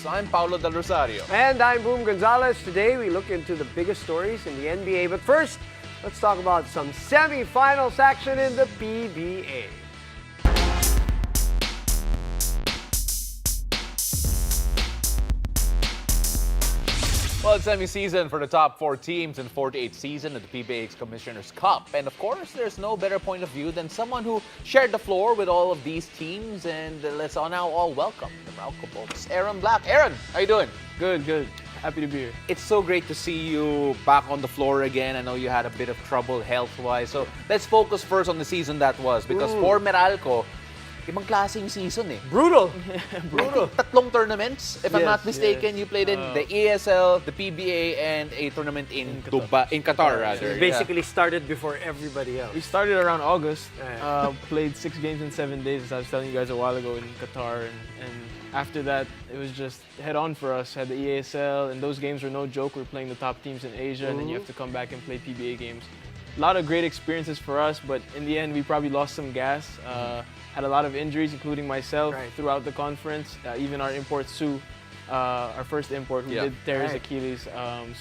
I'm Paulo Del Rosario. And I'm Boom Gonzalez. Today we look into the biggest stories in the NBA. But first, let's talk about some semifinals action in the PBA. Well, it's semi-season for the top 4 teams in the 48th season of the PBA's Commissioner's Cup. And of course, there's no better point of view than someone who shared the floor with all of these teams. And let's now all welcome the Meralco Bolts, Aaron Black. Aaron, how you doing? Good. Happy to be here. It's so great to see you back on the floor again. I know you had a bit of trouble health-wise. So let's focus first on the season that was. Because for Meralco, ibang klaseng season eh. Brutal. I think 3 tournaments, if I'm not mistaken. You played in the ESL, the PBA, and a tournament in Dubai, in Qatar rather. Basically started before everybody else. We started around August, played 6 games in 7 days, as I was telling you guys a while ago, in Qatar. And after that, it was just head-on for us. Had the ESL, and those games were no joke. We were playing the top teams in Asia, and then you have to come back and play PBA games. A lot of great experiences for us, but in the end, we probably lost some gas. Had a lot of injuries, including myself, throughout the conference. Even our import, Sue, our first import, who did tear his Achilles.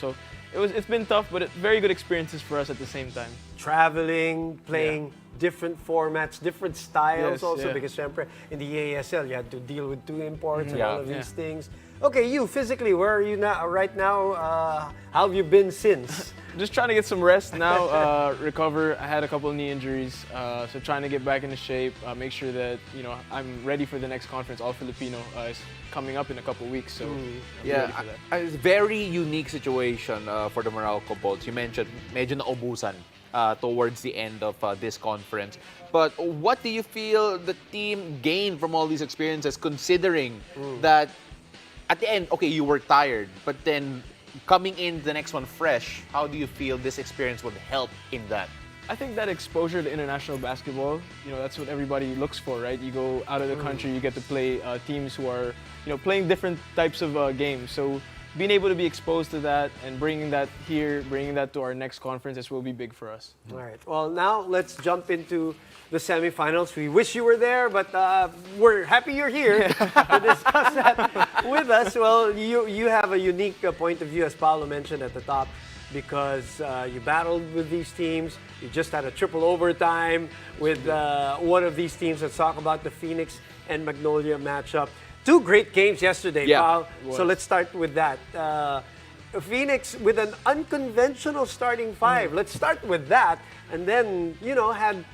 So it's been tough, but very good experiences for us at the same time. Traveling, playing different formats, different styles because syempre, in the ASL, you had to deal with 2 imports and all of these things. Okay, you, physically, where are you now? Right now, how have you been since? Just trying to get some rest now, recover. I had a couple of knee injuries, so trying to get back into shape, make sure that I'm ready for the next conference. All Filipino is coming up in a couple of weeks, so I'm ready for that. It's a very unique situation for the Meralco Bolts. You mentioned medyo naubusan towards the end of this conference. But what do you feel the team gained from all these experiences, considering that at the end, okay, you were tired, but then coming in the next one fresh, how do you feel this experience would help in that? I think that exposure to international basketball, that's what everybody looks for, right? You go out of the country, you get to play teams who are, playing different types of games. So being able to be exposed to that and bringing that here, bringing that to our next conference, this will be big for us. All right. Well, now let's jump into the semifinals. We wish you were there, but we're happy you're here to discuss that with us. Well, you have a unique point of view, as Paulo mentioned at the top, because you battled with these teams. You just had a triple overtime with one of these teams. Let's talk about the Phoenix and Magnolia matchup. 2 great games yesterday, Paul. So let's start with that. Phoenix with an unconventional starting 5. Let's start with that. And then, had,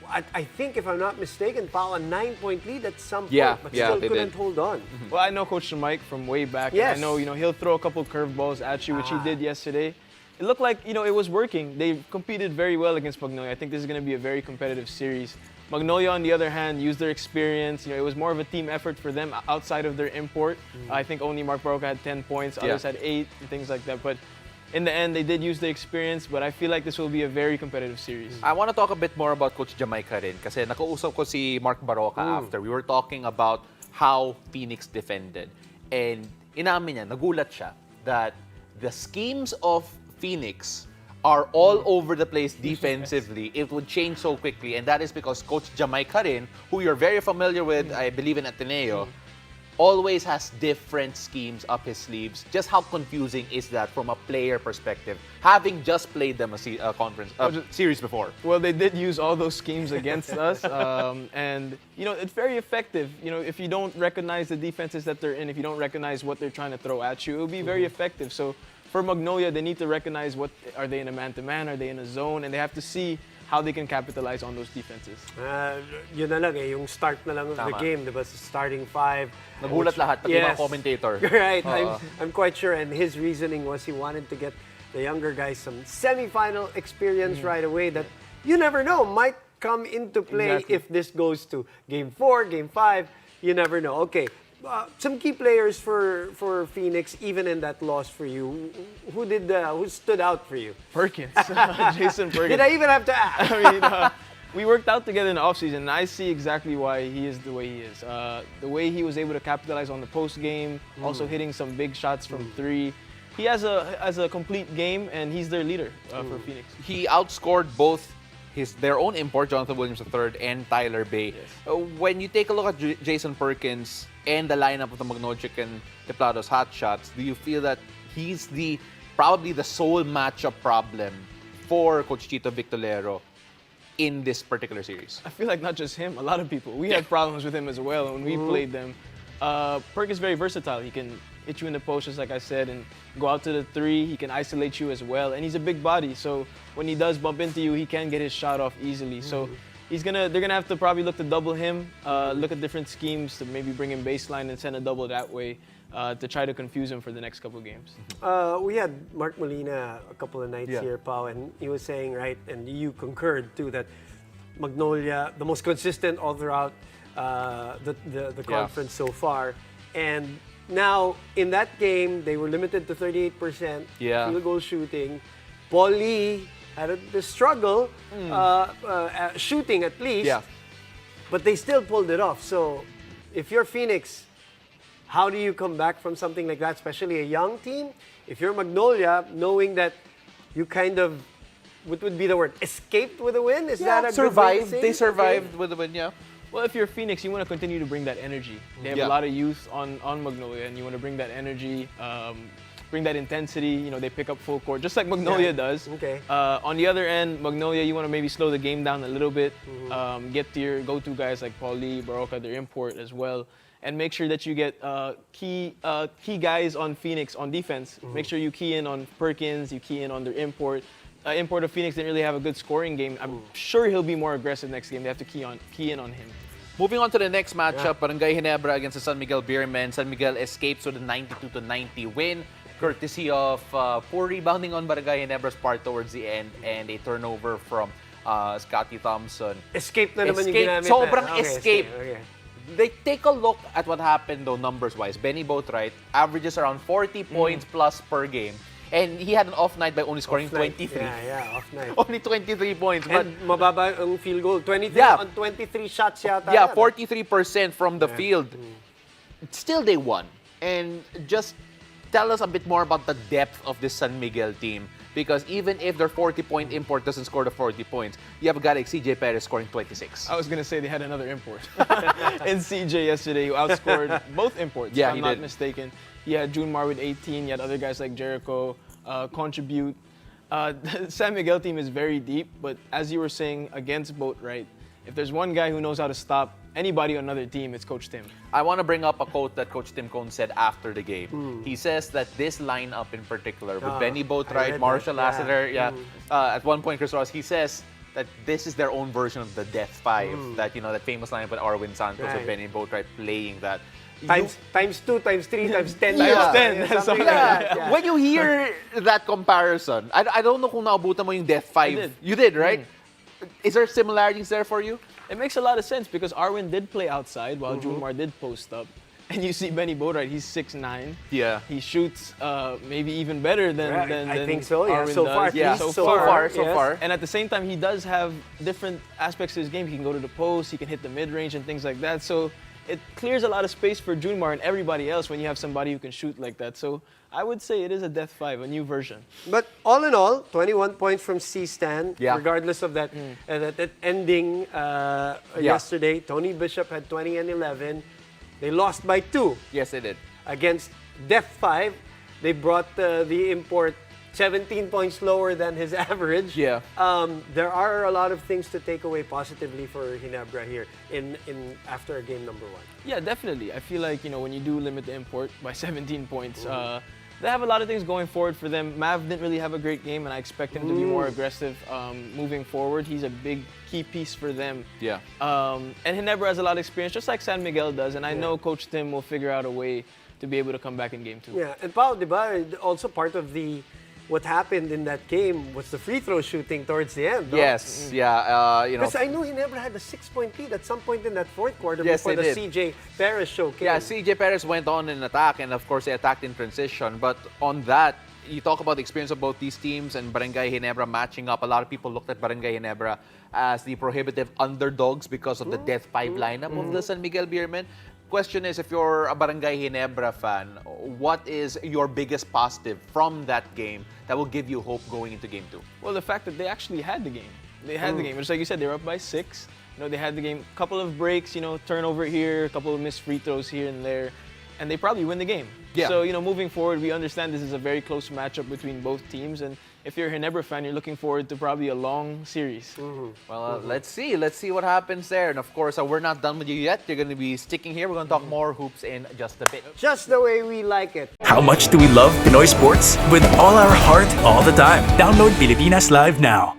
I think, if I'm not mistaken, Paul, a 9-point lead at some point, but still couldn't hold on. Well, I know Coach Mike from way back. Yes. And I know, he'll throw a couple curveballs at you, which he did yesterday. It looked like, it was working. They competed very well against Magnolia. I think this is going to be a very competitive series. Magnolia, on the other hand, used their experience. It was more of a team effort for them outside of their import. I think only Mark Baroka had 10 points, others had 8, and things like that. But in the end, they did use the experience, but I feel like this will be a very competitive series. I want to talk a bit more about Coach Jamaica rin, kasi nakausap ko si Mark Baroka after. We were talking about how Phoenix defended. And inamin niya, nagulat siya, that the schemes of Phoenix are all over the place defensively. It would change so quickly, and that is because Coach Jamaica rin, who you're very familiar with, I believe in Ateneo, always has different schemes up his sleeves. Just how confusing is that from a player perspective, having just played them a conference series before? Well, they did use all those schemes against us, and it's very effective. If you don't recognize the defenses that they're in, if you don't recognize what they're trying to throw at you, it will be very effective. So for Magnolia, they need to recognize are they in a man-to-man, are they in a zone, and they have to see how they can capitalize on those defenses. Yun na lang yung start na lang of the game, diba? Starting 5. Nagulat lahat, pati mga commentator. Right, I'm quite sure, and his reasoning was he wanted to get the younger guys some semifinal experience right away that you never know, might come into play if this goes to Game 4, Game 5, you never know. Okay. Some key players for Phoenix, even in that loss for you. Who stood out for you? Perkins, Jason Perkins. Did I even have to ask? I mean, we worked out together in the offseason, and I see exactly why he is the way he is. The way he was able to capitalize on the post game, also hitting some big shots from 3. He has a complete game, and he's their leader for Phoenix. He outscored both their own import, Jonathan Williams III and Tyler Bay. When you take a look at Jason Perkins and the lineup of the Magnolia Chicken Templados Hot Shots, do you feel that he's probably the sole matchup problem for Coach Chito Victolero in this particular series? I feel like not just him, a lot of people. We had problems with him as well when we played them. Perk is very versatile. He can hit you in the post, just like I said, and go out to the three. He can isolate you as well, and he's a big body. So when he does bump into you, he can get his shot off easily. So they're gonna have to probably look to double him, look at different schemes to maybe bring him baseline and send a double that way to try to confuse him for the next couple games. We had Mark Molina a couple of nights here, Pao, and he was saying, right, and you concurred too, that Magnolia, the most consistent all throughout the conference so far. And now, in that game, they were limited to 38% field goal shooting. Paul Lee had a struggle shooting at least, but they still pulled it off. So, if you're Phoenix, how do you come back from something like that, especially a young team? If you're Magnolia, knowing that you kind of, what would be the word, escaped with a win? Is that a survived? good way to say They it? survived with a win, yeah. Well, if you're Phoenix, you want to continue to bring that energy. They have a lot of youth on Magnolia, and you want to bring that energy, bring that intensity. You know, they pick up full court, just like Magnolia does. Okay. On the other end, Magnolia, you want to maybe slow the game down a little bit, get to your go-to guys like Paul Lee, Baroka, their import as well, and make sure that you get key guys on Phoenix on defense. Make sure you key in on Perkins, you key in on their import. Import of Phoenix didn't really have a good scoring game. I'm sure he'll be more aggressive next game. They have to key in on him. Moving on to the next matchup, Barangay Ginebra against the San Miguel Beermen. San Miguel escapes with a 92-90 win, courtesy of poor rebounding on Barangay Ginebra's part towards the end and a turnover from Scotty Thompson. Escape na naman yung Escape. ginamit Sobrang na. escape. Okay. They take a look at what happened though numbers-wise. Benny Boatwright averages around 40 points plus per game. And he had an off night by only scoring 23. Yeah, off night. Only 23 points. But And mababa ang field goal. 23 on 23 shots yata. yeah, 43% from the field. Still, they won. And just tell us a bit more about the depth of this San Miguel team. Because even if their 40-point import doesn't score the 40 points, you have a guy like CJ Perez scoring 26. I was going to say they had another import. And CJ yesterday, who outscored both imports, if I'm not mistaken. He had Junmar with 18. You had other guys like Jericho contribute. The San Miguel team is very deep, but as you were saying, against Boatwright, if there's one guy who knows how to stop anybody on another team, it's Coach Tim. I want to bring up a quote that Coach Tim Cone said after the game. He says that this lineup in particular, with Benny Boatwright, Marshall Lassiter, at one point Chris Ross, he says that this is their own version of the Death Five. That that famous lineup with Arwin Santos and Benny Boatwright playing that. Times 2, times 3, times 10. Times 10. Something like that. When you hear that comparison, I don't know kung naabutan mo yung Death Five. did. You did, right? Is there similarities there for you? It makes a lot of sense because Arwin did play outside while Junmar did post up. And you see Benny Boatwright, he's 6'9". Yeah. He shoots maybe even better than I think so, yeah. Arwin So does. far, at Yeah, least so far. And at the same time, he does have different aspects to his game. He can go to the post, he can hit the mid-range and things like that. So it clears a lot of space for Junmar and everybody else when you have somebody who can shoot like that. So I would say it is a Death 5, a new version. But all in all, 21 points from C-Stan, Yeah. regardless of that, that ending yesterday. Tony Bishop had 20 and 11. They lost by 2 Yes, they did. against Death 5. They brought the import 17 points lower than his average. Yeah. There are a lot of things to take away positively for Ginebra here in after game number 1. Yeah, definitely. I feel like, when you do limit the import by 17 points, they have a lot of things going forward for them. Mav didn't really have a great game, and I expect him to be more aggressive moving forward. He's a big key piece for them. Yeah. And Ginebra has a lot of experience, just like San Miguel does, and I know Coach Tim will figure out a way to be able to come back in game 2. Yeah, and Pao, diba, also part of what happened in that game was the free throw shooting towards the end. No? Yes, yeah. Because I knew Ginebra had a 6-point lead at some point in that fourth quarter Yes, before they the did. CJ Perez show came. Yeah, CJ Perez went on in attack, and of course they attacked in transition. But on that, you talk about the experience of both these teams and Barangay Ginebra matching up. A lot of people looked at Barangay Ginebra as the prohibitive underdogs because of the Death 5 lineup of the San Miguel Beermen. Question is, if you're a Barangay Ginebra fan, what is your biggest positive from that game that will give you hope going into game 2? Well, the fact that they actually had the game. They had the game. Just like you said, they were up by 6. They had the game. Couple of breaks, turnover here, a couple of missed free throws here and there, and they probably win the game. Yeah. So, moving forward, we understand this is a very close matchup between both teams, and if you're a Ginebra fan, you're looking forward to probably a long series. Well, let's see. Let's see what happens there. And of course, we're not done with you yet. You're going to be sticking here. We're going to talk more hoops in just a bit. Just the way we like it. How much do we love Pinoy sports? With all our heart, all the time. Download Pilipinas Live now.